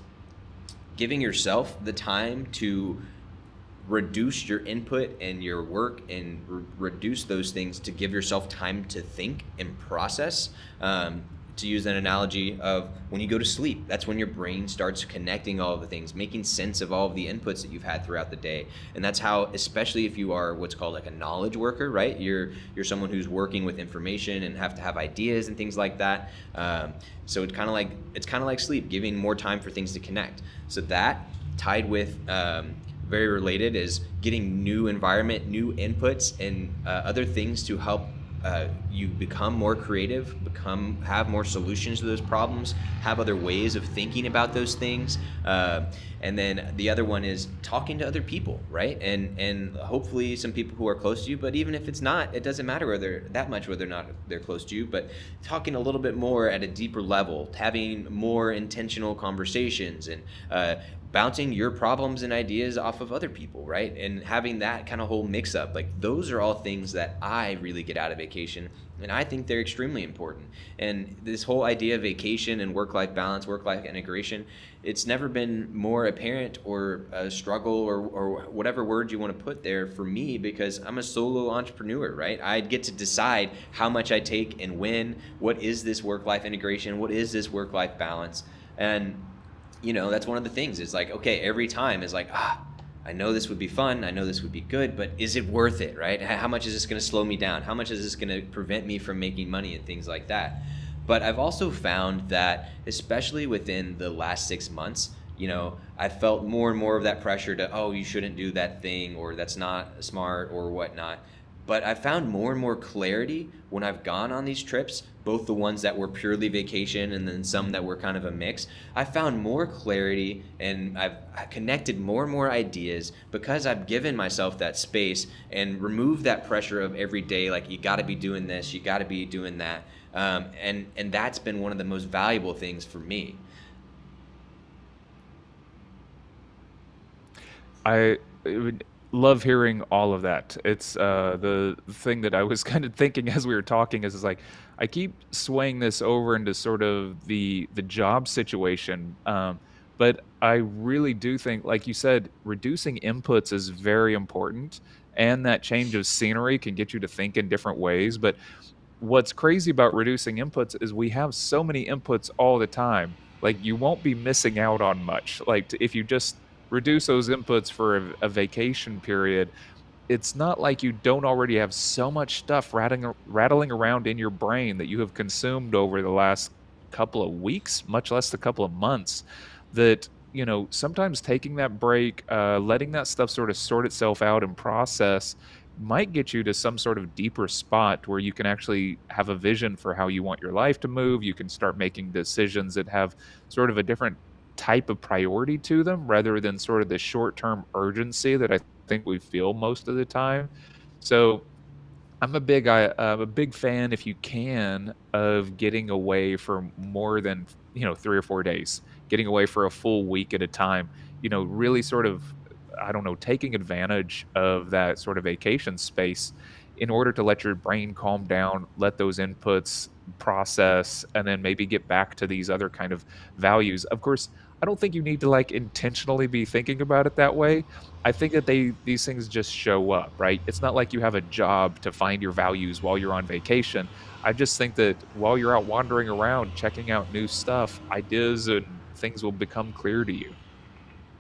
giving yourself the time to reduce your input and your work, and reduce those things to give yourself time to think and process. To use an analogy of when you go to sleep, that's when your brain starts connecting all of the things, making sense of all of the inputs that you've had throughout the day. And that's how, especially if you are what's called like a knowledge worker, right? You're someone who's working with information and have to have ideas and things like that. So it's kind of like sleep, giving more time for things to connect. So that tied with very related is getting new environment, new inputs, and other things to help you become more creative, have more solutions to those problems, have other ways of thinking about those things. And then the other one is talking to other people, right? And hopefully some people who are close to you, but even if it's not, it doesn't matter whether or not they're close to you, but talking a little bit more at a deeper level, having more intentional conversations, and bouncing your problems and ideas off of other people, right? And having that kind of whole mix up. Like, those are all things that I really get out of vacation, and I think they're extremely important. And this whole idea of vacation and work-life balance, work-life integration, it's never been more apparent or a struggle, or whatever word you want to put there, for me, because I'm a solo entrepreneur, right? I get to decide how much I take and when, what is this work-life integration, what is this work-life balance. And that's one of the things. It's like, okay, every time is like, I know this would be fun. I know this would be good, but is it worth it, right? How much is this going to slow me down? How much is this going to prevent me from making money and things like that? But I've also found that, especially within the last 6 months, I felt more and more of that pressure to, oh, you shouldn't do that thing, or that's not smart, or whatnot. But I found more and more clarity when I've gone on these trips, both the ones that were purely vacation and then some that were kind of a mix. I found more clarity, and I connected more and more ideas because I've given myself that space and removed that pressure of every day, like you got to be doing this, you got to be doing that. And that's been one of the most valuable things for me. I would love hearing all of that. It's the thing that I was kind of thinking as we were talking is like I keep swaying this over into sort of the job situation, but I really do think, like you said, reducing inputs is very important, and that change of scenery can get you to think in different ways. But what's crazy about reducing inputs is we have so many inputs all the time. Like you won't be missing out on much. Like if you just reduce those inputs for a vacation period, it's not like you don't already have so much stuff rattling around in your brain that you have consumed over the last couple of weeks, much less a couple of months, that, sometimes taking that break, letting that stuff sort of sort itself out and process might get you to some sort of deeper spot where you can actually have a vision for how you want your life to move. You can start making decisions that have sort of a different type of priority to them rather than sort of the short-term urgency that I think we feel most of the time. So I'm a big fan, if you can, of getting away for more than, 3 or 4 days, getting away for a full week at a time, really sort of, I don't know, taking advantage of that sort of vacation space in order to let your brain calm down, let those inputs process, and then maybe get back to these other kind of values. Of course, I don't think you need to like intentionally be thinking about it that way. I think that these things just show up, right? It's not like you have a job to find your values while you're on vacation. I just think that while you're out wandering around, checking out new stuff, ideas and things will become clear to you.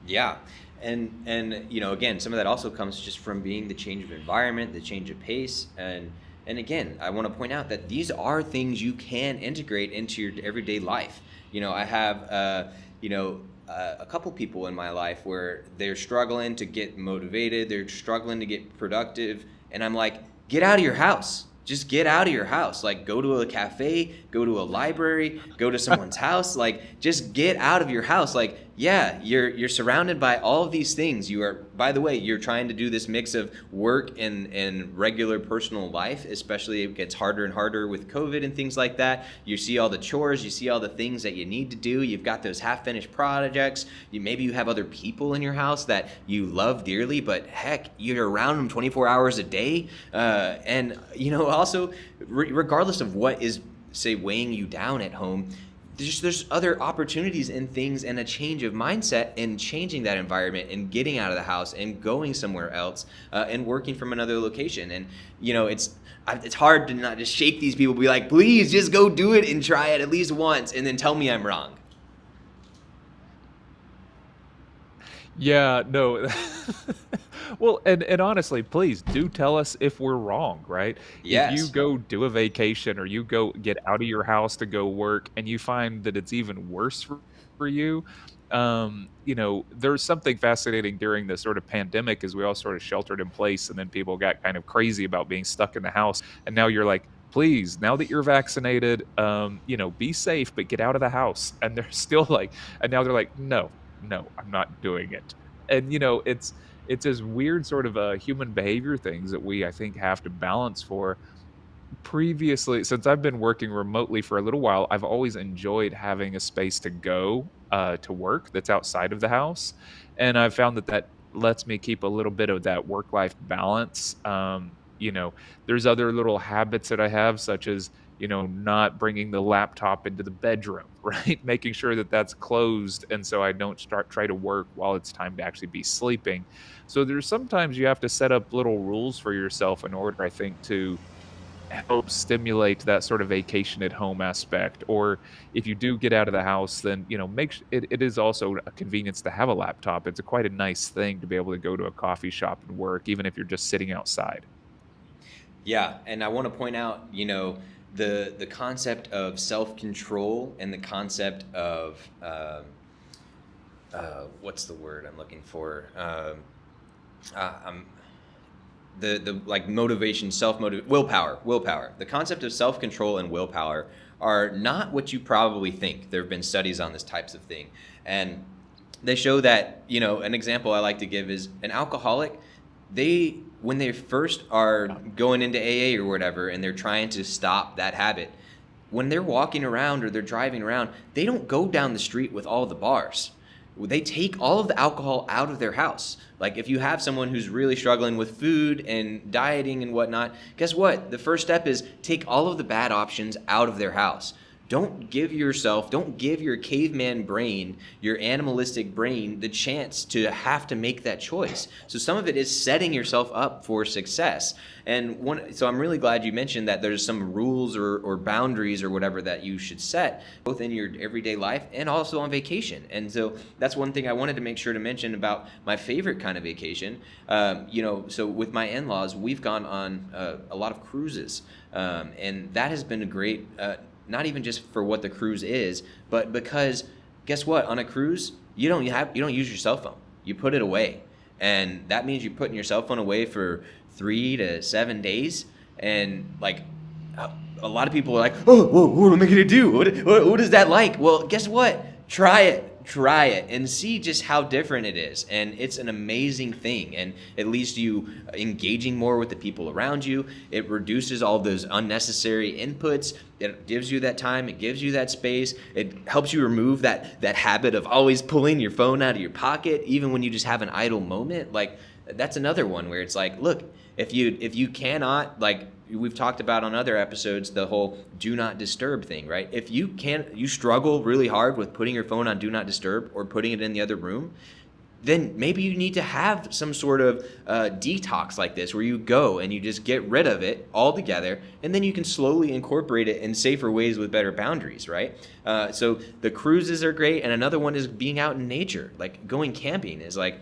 Yeah. And again, some of that also comes just from being the change of environment, the change of pace, and again, I want to point out that these are things you can integrate into your everyday life. I have a couple people in my life where they're struggling to get motivated, they're struggling to get productive, and I'm like, get out of your house. Just get out of your house. Like, go to a cafe, go to a library, go to someone's house. Like, just get out of your house. Like, yeah, you're surrounded by all of these things. You are, by the way, you're trying to do this mix of work and regular personal life, especially it gets harder and harder with COVID and things like that. You see all the chores, you see all the things that you need to do. You've got those half-finished projects. Maybe you have other people in your house that you love dearly, but heck, you're around them 24 hours a day. And also, regardless of what is, say, weighing you down at home, there's other opportunities and things, and a change of mindset and changing that environment and getting out of the house and going somewhere else, and working from another location. And it's hard to not just shake these people, be like, please just go do it and try it at least once and then tell me I'm wrong. Yeah, no. Well, and honestly, please do tell us if we're wrong, right? If you Yes. go do a vacation or you go get out of your house to go work and you find that it's even worse for you, there's something fascinating during the sort of pandemic as we all sort of sheltered in place and then people got kind of crazy about being stuck in the house. And now you're like, please, now that you're vaccinated, be safe, but get out of the house. And they're still like, and now they're like, no, no, I'm not doing it. And it's this weird sort of human behavior things that we I think have to balance for. Previously, since I've been working remotely for a little while, I've always enjoyed having a space to go to work that's outside of the house, and I've found that that lets me keep a little bit of that work life balance. There's other little habits that I have, such as not bringing the laptop into the bedroom, right? Making sure that that's closed, and so I don't start try to work while it's time to actually be sleeping. So there's sometimes you have to set up little rules for yourself in order, I think, to help stimulate that sort of vacation at home aspect. Or if you do get out of the house, then, it is also a convenience to have a laptop. It's quite a nice thing to be able to go to a coffee shop and work, even if you're just sitting outside. Yeah, and I want to point out, the concept of self control and the concept of what's the word I'm looking for? I'm the like motivation, willpower. The concept of self control and willpower are not what you probably think. There have been studies on this types of thing, and they show that, an example I like to give is an alcoholic. They When they first are going into AA or whatever, and they're trying to stop that habit, when they're walking around or they're driving around, they don't go down the street with all the bars. They take all of the alcohol out of their house. Like if you have someone who's really struggling with food and dieting and whatnot, guess what? The first step is take all of the bad options out of their house. Don't give your caveman brain, your animalistic brain, the chance to have to make that choice. So some of it is setting yourself up for success. So I'm really glad you mentioned that there's some rules or boundaries or whatever that you should set, both in your everyday life and also on vacation. And so that's one thing I wanted to make sure to mention about my favorite kind of vacation. So with my in-laws, we've gone on a lot of cruises, and that has been a great. Not even just for what the cruise is, but because guess what? On a cruise, you don't use your cell phone. You put it away, and that means you're putting your cell phone away for 3 to 7 days. And like a lot of people are like, oh, what am I gonna do? What is that like? Well, guess what? Try it and see just how different it is. And it's an amazing thing. And it leads to you engaging more with the people around you. It reduces all those unnecessary inputs. It gives you that time. It gives you that space. It helps you remove that habit of always pulling your phone out of your pocket, even when you just have an idle moment. Like that's another one where it's like, look, if you cannot, like we've talked about on other episodes, the whole do not disturb thing, right? If you struggle really hard with putting your phone on do not disturb or putting it in the other room, then maybe you need to have some sort of detox like this where you go and you just get rid of it altogether, and then you can slowly incorporate it in safer ways with better boundaries, right? So the cruises are great, and another one is being out in nature. Like going camping is like,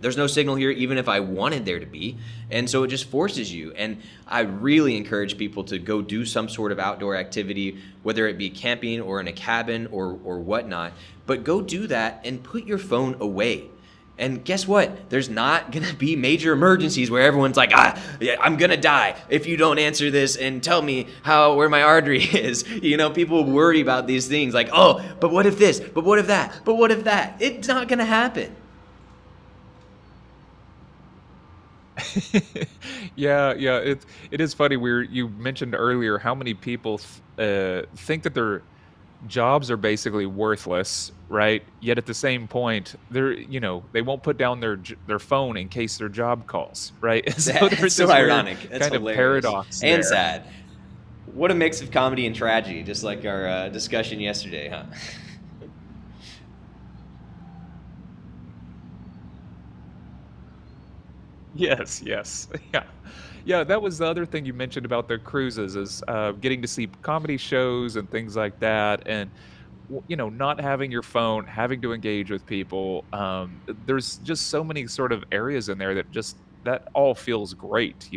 there's no signal here, even if I wanted there to be. And so it just forces you. And I really encourage people to go do some sort of outdoor activity, whether it be camping or in a cabin or whatnot. But go do that and put your phone away. And guess what? There's not going to be major emergencies where everyone's like, yeah, I'm going to die if you don't answer this and tell me where my artery is. People worry about these things like, oh, but what if this? But what if that? But what if that? It's not going to happen. Yeah. It is funny. You mentioned earlier how many people think that their jobs are basically worthless, right? Yet at the same point, they won't put down their phone in case their job calls, right? So That's there's so this weird ironic. That's kind of hilarious paradox and there. sad. What a mix of comedy and tragedy, just like our discussion yesterday, huh? Yes, yeah. Yeah, that was the other thing you mentioned about the cruises is getting to see comedy shows and things like that, and not having your phone, having to engage with people. There's just so many sort of areas in there that all feels great,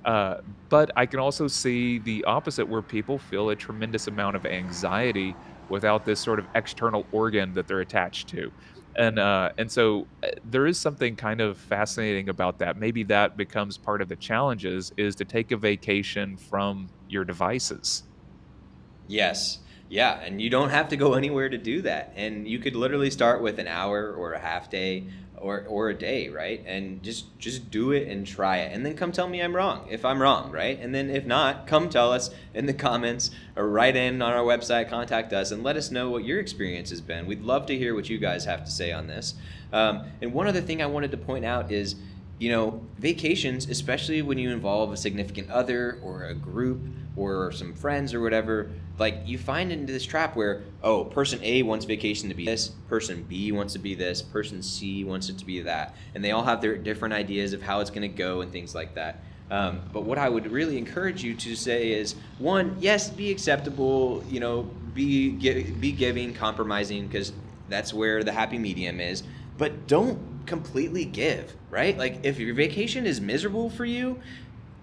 Uh, but I can also see the opposite where people feel a tremendous amount of anxiety without this sort of external organ that they're attached to. And so there is something kind of fascinating about that. Maybe that becomes part of the challenges is to take a vacation from your devices. Yes. Yeah, and you don't have to go anywhere to do that. And you could literally start with an hour or a half day or a day, right? And just do it and try it. And then come tell me I'm wrong if I'm wrong, right? And then if not, come tell us in the comments or write in on our website, contact us and let us know what your experience has been. We'd love to hear what you guys have to say on this. And one other thing I wanted to point out is, vacations, especially when you involve a significant other or a group or some friends or whatever, like you find into this trap where, oh, person A wants vacation to be this, person B wants to be this, person C wants it to be that. And they all have their different ideas of how it's going to go and things like that. But what I would really encourage you to say is, one, yes, be acceptable, be giving, compromising, because that's where the happy medium is. But don't completely give, right? Like if your vacation is miserable for you,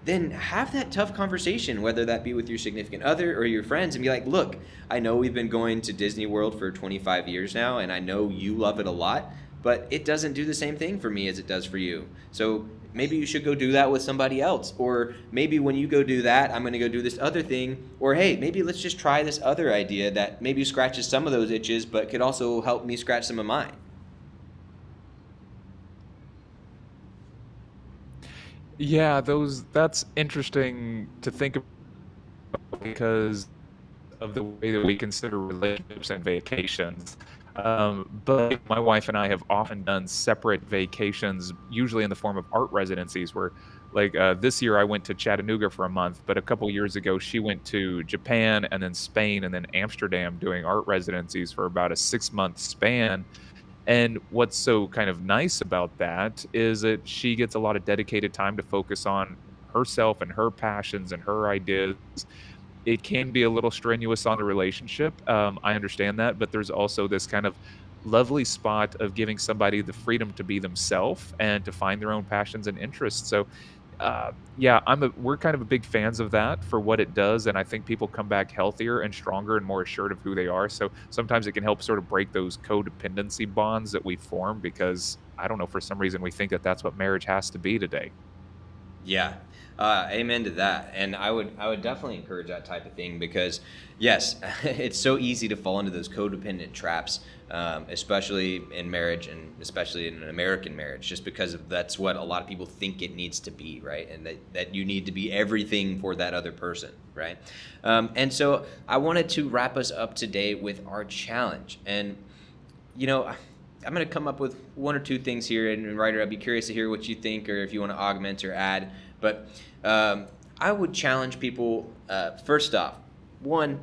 then have that tough conversation, whether that be with your significant other or your friends, and be like, look, I know we've been going to Disney World for 25 years now, and I know you love it a lot, but it doesn't do the same thing for me as it does for you. So maybe you should go do that with somebody else. Or maybe when you go do that, I'm going to go do this other thing. Or hey, maybe let's just try this other idea that maybe scratches some of those itches, but could also help me scratch some of mine. Yeah, those that's interesting to think about because of the way that we consider relationships and vacations. But my wife and I have often done separate vacations, usually in the form of art residencies, where, like, this year I went to Chattanooga for a month, but a couple years ago she went to Japan and then Spain and then Amsterdam doing art residencies for about a 6-month span. And what's so kind of nice about that is that she gets a lot of dedicated time to focus on herself and her passions and her ideas. It can be a little strenuous on the relationship, I understand that, but there's also this kind of lovely spot of giving somebody the freedom to be themselves and to find their own passions and interests. So, yeah, we're kind of a big fans of that for what it does, and I think people come back healthier and stronger and more assured of who they are. So sometimes it can help sort of break those codependency bonds that we form because I don't know, for some reason we think that that's what marriage has to be today. Yeah, amen to that. And I would definitely encourage that type of thing because, yes, it's so easy to fall into those codependent traps, especially in marriage and especially in an American marriage, just because that's what a lot of people think it needs to be, right? And that you need to be everything for that other person, right? And so I wanted to wrap us up today with our challenge. And I'm going to come up with one or two things here, and Ryder, I'd be curious to hear what you think or if you want to augment or add. But I would challenge people, first off, one,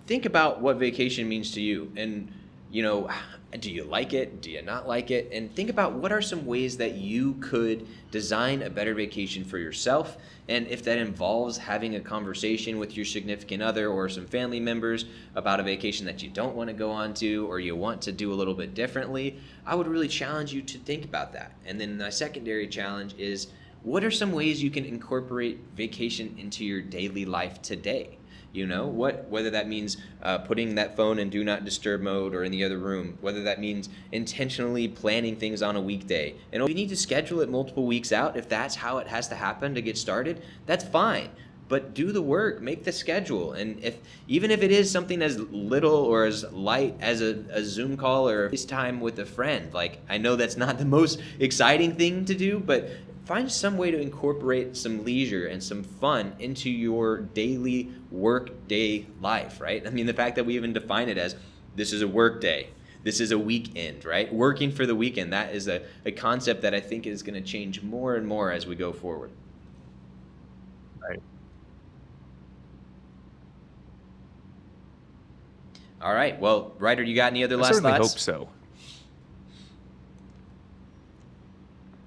think about what vacation means to you. And, do you like it? Do you not like it? And think about what are some ways that you could design a better vacation for yourself. And if that involves having a conversation with your significant other or some family members about a vacation that you don't want to go on to or you want to do a little bit differently, I would really challenge you to think about that. And then my secondary challenge is, what are some ways you can incorporate vacation into your daily life today? Whether that means putting that phone in do not disturb mode or in the other room, whether that means intentionally planning things on a weekday. And if you need to schedule it multiple weeks out, if that's how it has to happen to get started, that's fine. But do the work, make the schedule. And even if it is something as little or as light as a Zoom call or a FaceTime with a friend, like I know that's not the most exciting thing to do, but find some way to incorporate some leisure and some fun into your daily work day life, right? I mean, the fact that we even define it as this is a work day, this is a weekend, right? Working for the weekend, that is a concept that I think is going to change more and more as we go forward. Right. All right. Well, Ryder, you got any other I last certainly thoughts? hope so.